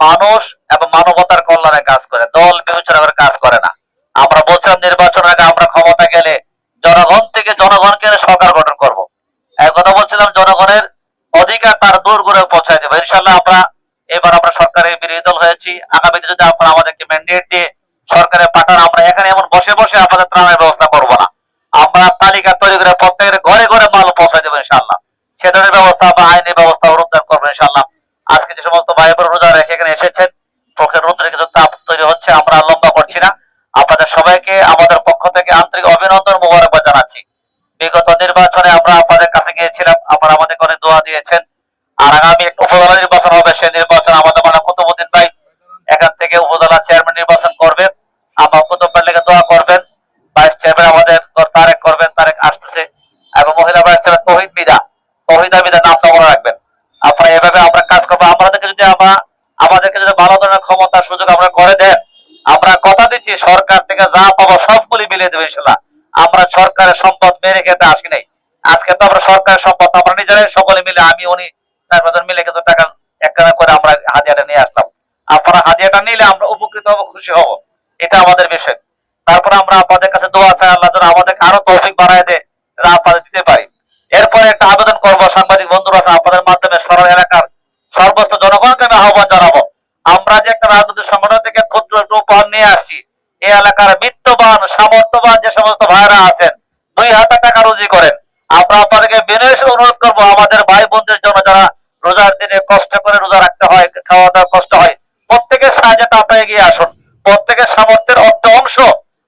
মানুষ এবং মানবতার কল্যাণে কাজ করে, দল বিবেচনা করে কাজ করে না। আমরা বলছিলাম নির্বাচনের আগে আমরা ক্ষমতা গেলে জনগণ থেকে জনগণকে সরকার গঠন করব। এক কথা বলছিলাম, জনগণের অধিকার তার দূর করে পৌঁছায় দেবো ইনশাল্লাহ। এবার আমরা সরকারের বিরোধী দল হয়েছি, আগামীতে যদি আপনারা আমাদেরকে ম্যান্ডেট দিয়ে সরকারে পাঠান, আমরা এখানে এমন বসে বসে আপনাদের ত্রাণের ব্যবস্থা করবো না। আমরা তালিকা তৈরি করে প্রত্যেকের ঘরে ঘরে মাল পৌঁছায় দেবো ইনশাল্লাহ। সে ধরনের ব্যবস্থা বা আইনি ব্যবস্থা অনুদান করবো ইনশাল্লাহ। আজকে যে সমস্ত ভাই বোন রোজা রেখে এখানে এসেছেন, চোখের রোদ্রে কিছু তাপ তৈরি হচ্ছে, আমরা লম্বা করছি না। আপনাদের সবাইকে আমাদের পক্ষ থেকে আন্তরিক অভিনন্দন মোবারকবাদ জানাচ্ছি। বিগত নির্বাচনে আমরা আপনাদের কাছে গিয়েছিলাম, আপনারা আমাদেরকে অনেক দোয়া দিয়েছেন। আর আগামী উপজেলা নির্বাচন হবে, সেই নির্বাচন আমাদের মানে কুতুবউদ্দিন ভাই এখান থেকে উপজেলা চেয়ারম্যান নির্বাচন করবেন। আমার কুতুবদের লেগে দোয়া করবেন। ভাইস চেয়ারম্যান আমাদের তারেক করবেন, তারেক আসতেছে। এবং মহিলা ভাইস চেয়ারম্যান তহিদা বিদা নামটা মনে রাখবেন। আপনারা এভাবে আমরা কাজ করবো। আমাদেরকে যদি ভালো ধরনের ক্ষমতা সুযোগ আমরা করে দেন, আমরা কথা দিচ্ছি সরকার থেকে যা পাবো সবগুলি মিলিয়ে দেবো ইনশাল্লাহ। আমরা সরকারের সম্পদ মেরে খেতে আসি নাই। আজকে তো আমরা সরকারের সম্পদ আমরা নিজেরাই সকলে মিলে, আমি উনি মিলে কিছু টাকা একখানা করে আমরা হাদিয়াটা নিয়ে আসলাম। আপনারা হাদিয়াটা নিলে আমরা উপকৃত হবো, খুশি হব, এটা আমাদের বিষয়। তারপর আমরা আপনাদের কাছে দোয়া চাই, আল্লাহ যেন আমাদেরকে আরো তৌফিক বাড়ায় দেয়, আপনাদের দিতে পারি। এরপরে একটা আবেদন করবো, সাংবাদিক বন্ধুরা আপনাদের মাধ্যমে সরল এলাকার সর্বস্ত জনগণকে আমি আহ্বান জানাবো। আমরা যে একটা রাজনৈতিক সংগঠন থেকে ক্ষুদ্র একটু উপহার নিয়ে আসছি, এই এলাকার বিত্তবান সামর্থ্যবান যে সমস্ত ভাইরা আছেন, 2,000 টাকা রুজি করেন। আমরা আপনাদেরকে বিনয় অনুরোধ করবো, আমাদের ভাই বোনদের জন্য যারা রোজার দিনে কষ্ট করে রোজা রাখতে হয়, খাওয়া দাওয়া কষ্ট হয়, প্রত্যেকের সাহায্যে আপনারা এগিয়ে আসুন। প্রত্যেকের সামর্থ্যের অংশ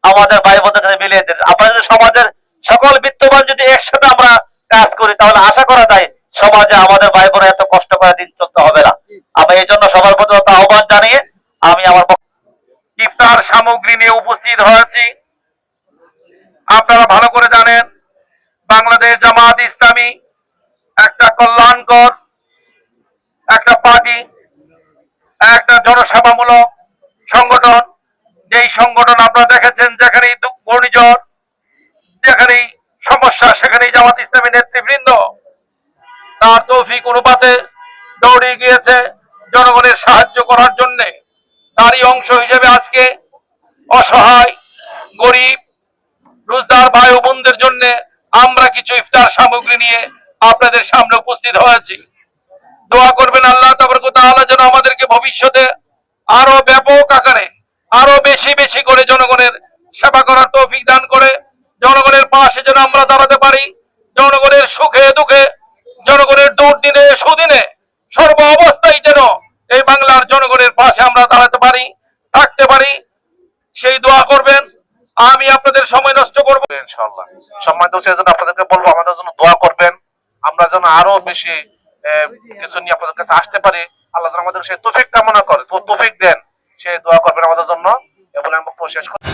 আমাদের ভাই বোনদের কাছে মিলিয়ে দিন। আমরা যদি সমাজের সকল বিত্তবান যদি একসাথে আমরা কাজ করি, তাহলে আশা করা যায় সমাজে আমাদের ভাই বোনের এত কষ্ট করে দিন চলতে হবে না। আমি এই জন্য সবার প্রতি আহ্বান জানিয়ে আমি আমার ইফতার সামগ্রী নিয়ে উপস্থিত হয়েছি। আপনারা ভালো করে জানেন, বাংলাদেশ জামাত ইসলামী একটা কল্যাণকর একটা পার্টি, একটা জনসেবামূলক সংগঠন। যেই সংগঠন আপনারা দেখেছেন, যেখানেই ঘূর্ণিঝড়, যেখানেই সমস্যা, সেখানেই জামাত ইসলামী নেতৃবৃন্দ তার তৌফিক অনুপাতে দৌড়ে গিয়েছে জনগণের সাহায্য করার জন্য। তারই অংশ হিসেবে আজকে অসহায় গরিব রোজদার ভাই ও বোনদের জন্য আমরা কিছু ইফতার সামগ্রী নিয়ে আপনাদের সামনে উপস্থিত হয়েছি। দোয়া করবেন আল্লাহ তাবারক ওয়া তাআলা যেন আমাদেরকে ভবিষ্যতে আরো ব্যাপক আকারে আরো বেশি বেশি করে জনগণের সেবা করার তৌফিক দান করে, জনগণের পাশে যেন আমরা দাঁড়াতে পারি, জনগণের সুখে দুঃখে, জনগণের দুর্দিনে সুদিনে সর্ব অবস্থায় যেন এই বাংলার জনগণের পাশে আমরা দাঁড়াতে পারি, থাকতে পারি, সেই দোয়া করবেন। আমি আপনাদের সময় নষ্ট করবো ইনশাআল্লাহ। সম্মানিত সেজন্য আপনাদেরকে বলবো, আমাদের জন্য দোয়া করবেন। আমরা যেন আরো বেশি কিছু নিয়ে আপনাদের কাছে আসতে পারি। আল্লাহ যেন আমাদের সেই তৌফিক কামনা করে, তৌফিক দেন, সে দোয়া করবেন আমাদের জন্য। এবং আমি শেষ করছি।